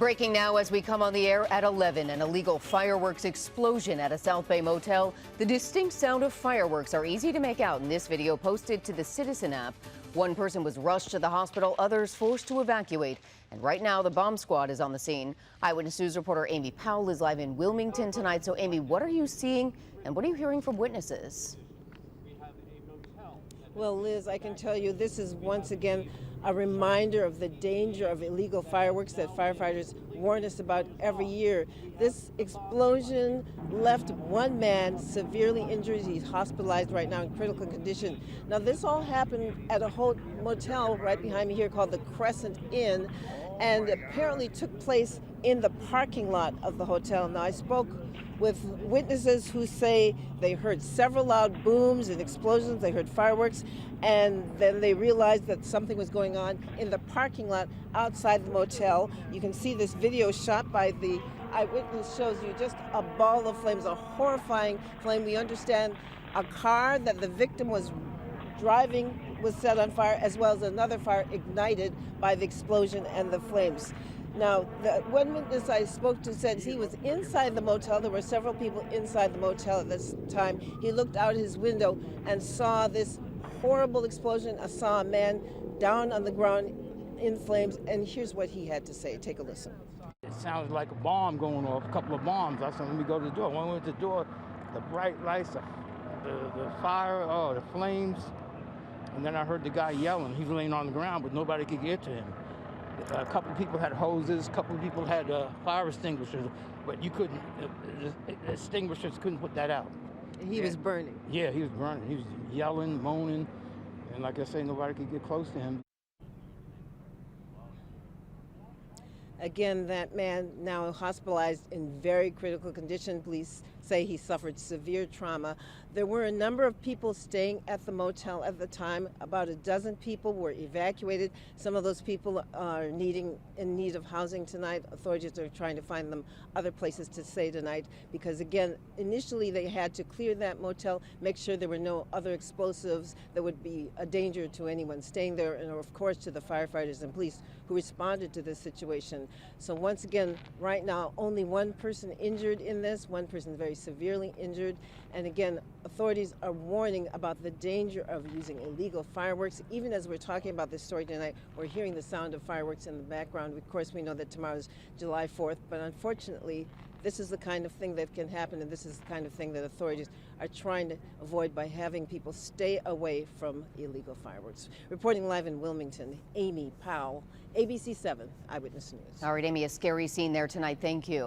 Breaking now as we come on the air at 11, an illegal fireworks explosion at a South Bay motel. The distinct sound of fireworks are easy to make out in this video posted to the Citizen app. One person was rushed to the hospital, others forced to evacuate. And right now, the bomb squad is on the scene. Eyewitness News reporter Amy Powell is live in Wilmington tonight. So, Amy, what are you seeing and what are you hearing from witnesses? Well, Liz, I can tell you this is once again a reminder of the danger of illegal fireworks that firefighters warn us about every year. This explosion left one man severely injured. He's hospitalized right now in critical condition. Now, this all happened at a motel right behind me here called the Crescent Inn, and apparently took place in the parking lot of the hotel. Now, I spoke with witnesses who say they heard several loud booms and explosions, they heard fireworks, and then they realized that something was going on in the parking lot outside the motel. You can see this video shot by the eyewitness shows you just a ball of flames, a horrifying flame. We understand a car that the victim was driving was set on fire, as well as another fire ignited by the explosion and the flames. Now, the one witness I spoke to said he was inside the motel. There were several people inside the motel at this time. He looked out his window and saw this horrible explosion. I saw a man down on the ground in flames, and here's what he had to say. Take a listen. It sounded like a bomb going off, a couple of bombs. I said, let me go to the door. When I went to the door, the bright lights, the fire, the flames, and then I heard the guy yelling. He was laying on the ground, but nobody could get to him. A couple of people had hoses, a couple of people had fire extinguishers, but you couldn't, the extinguishers couldn't put that out. He was burning. Yeah, he was burning. He was yelling, moaning, and like I say, nobody could get close to him. Again, that man now hospitalized in very critical condition. Police say he suffered severe trauma. There were a number of people staying at the motel at the time. About a dozen people were evacuated. Some of those people are in need of housing tonight. Authorities are trying to find them other places to stay tonight because, again, initially they had to clear that motel, make sure there were no other explosives that would be a danger to anyone staying there, and of course to the firefighters and police who responded to this situation. So once again, right now, only one person injured in this, one person very severely injured. And again, authorities are warning about the danger of using illegal fireworks. Even as we're talking about this story tonight, we're hearing the sound of fireworks in the background. Of course, we know that tomorrow is July 4th, but unfortunately, this is the kind of thing that can happen, and this is the kind of thing that authorities are trying to avoid by having people stay away from illegal fireworks. Reporting live in Wilmington, Amy Powell, ABC 7 Eyewitness News. All right, Amy, a scary scene there tonight. Thank you.